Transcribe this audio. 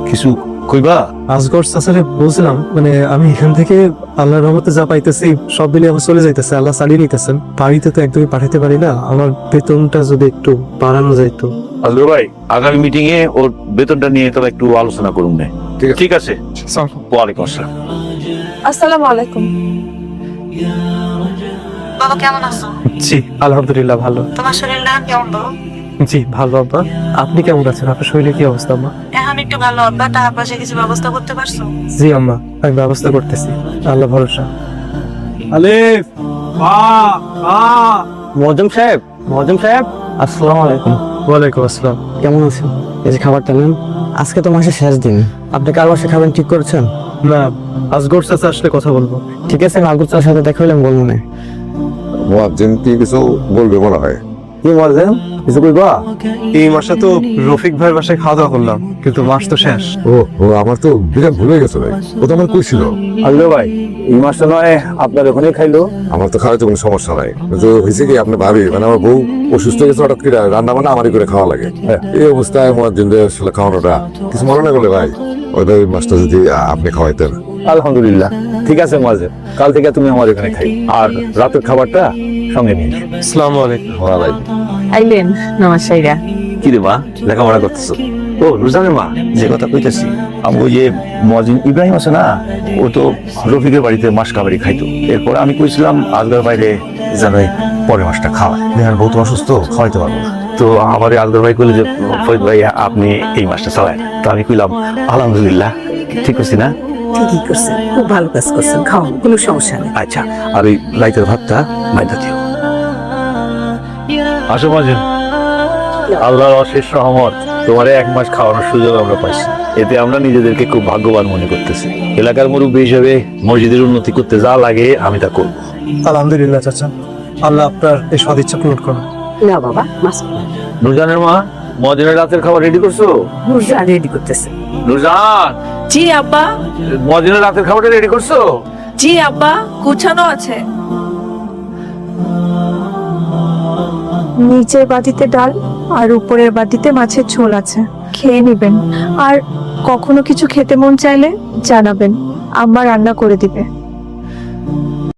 কিছু কইবা? আসগর চাচারে বলছিলাম মানে আমি এখান থেকে আল্লাহর রহমতে যা পাইতেছি সব মিলিয়ে আমার চলে যাইতেছে, আল্লাহ চালিয়ে নিতেছেন। বাড়িতে তো একদমই পাঠাতে পারি না, আমার বেতনটা যদি একটু বাড়ানো যাইতো। আজগর ভাই, আগামী মিটিং এ ওর বেতনটা নিয়ে তোরা একটু আলোচনা করুন না। ঠিক আছে। ওয়ালাইকুম আসসালাম। আসসালামু আলাইকুম। বাবা কেমন আছো? জি আলহামদুলিল্লাহ ভালো। তোমার শরীরটা কেমন বাবা? জি ভালো আব্বা, আপনি কেমন আছেন? আপনার শরীরে কি অবস্থা আম্মা? এখন একটু ভালো আব্বা, টাকা পয়সা কিছু ব্যবস্থা করতে পারছো? জি আম্মা, আমি ব্যবস্থা করতেছি, আল্লাহ ভরসা। আলিফ মজম সাহেব, আসসালামু আলাইকুম। ওয়ালাইকুম আসসালাম। কেমন আছেন? এই যে খাবারটা নেন, আজকে তো মাসের শেষ দিন, আপনি কার বাসায় খাবেন ঠিক করেছেন? না, আসগর চাচা আসলে কথা বলবো। ঠিক আছে, নাগরচার সাথে দেখা হইলে আমি বলবো না। মুয়াজ্জিন কি কিছু বলবে মনে হয়? কি বলছেন, কিছু কইবা? এই মাসে তো রফিক ভাইয়ের বাসায় খাওয়া দাওয়া করলাম, কিন্তু মাস তো শেষ। ও ও আমার তো বিরাট ভুলে গেছে ভাই, ও তো আমার কইছিল। আল্লো ভাই, এই মাসটা নয় আপনার ওখানে খাইলো। আমার তো খাওয়াতে কোনো সমস্যা নাই, কিন্তু হয়েছে কি আপনার ভাবি মানে আমার বউ অসুস্থ হয়ে গেছে, হঠাৎ করে রান্না বান্না আমারই করে খাওয়া লাগে। এই অবস্থায় মুয়াজ্জিনদের আসলে খাওয়ানোটা কিছু মনে না করলে ভাই, ওইটা ওই মাছটা যদি আপনি খাওয়াইতেন। আলহামদুলিল্লাহ, ঠিক আছে মজে, কাল থেকে তুমি আমার এখানে খাই, আর রাতের খাবারটা সঙ্গে নিয়ে এসো। আসসালামু আলাইকুম। ওয়ালাইকুম। আইলেন নমস্কার। কি রে মা, লেখাপড়া করতেছো? ও রুজানের মা, যে কথা কইতেছি, আমি ওই যে মজিন ইব্রাহিম আছে না, ও তো রফিকের বাড়িতে মাস কাবারি খাইতো। এরপর আমি কইছিলাম আজগার বাইরে যেন এই পরের মাসটা খাওয়ায়, দেহার বহুত অসুস্থ, খাওয়াইতে পারবো না। তো আমার আজগার ভাই কইলে যে ফরিদ ভাই আপনি এই মাসটা চালায়, তো আমি কইলাম আলহামদুলিল্লাহ, ঠিক করছি না? ঠিকই করছেন, খুব ভালো কাজ করছেন, খাও, কোনো সমস্যা নেই। আচ্ছা, আর ওই লাইটের ভাতটা মাইদা দিও। আসো মজিন, আল্লাহর অশেষ রহমত, তোমার এক মাস খাওয়ানোর সুযোগ আমরা পাইছি, এতে আমরা নিজেদেরকে খুব ভাগ্যবান মনে করতেছি। এলাকার মুরব্বী হিসেবে মসজিদের উন্নতি করতে যা লাগে আমি তা করব। আলহামদুলিল্লাহ চাচা, আল্লাহ আপনার এই সদিচ্ছা পূরণ করুন। না বাবা, মাস নুরজানের মা, মজিনের রাতের খাবার রেডি করছো? নুরজান রেডি করতেছে। নুরজান, জি আব্বা। মজিনের রাতের খাবারটা রেডি করছো? জি আব্বা, গুছানো আছে। নিচের বাটিতে ডাল আর উপরের বাটিতে মাছের ঝোল আছে, খেয়ে নেবেন। আর কখনো কিছু খেতে মন চাইলে জানাবেন, আম্মা রান্না করে দিবে।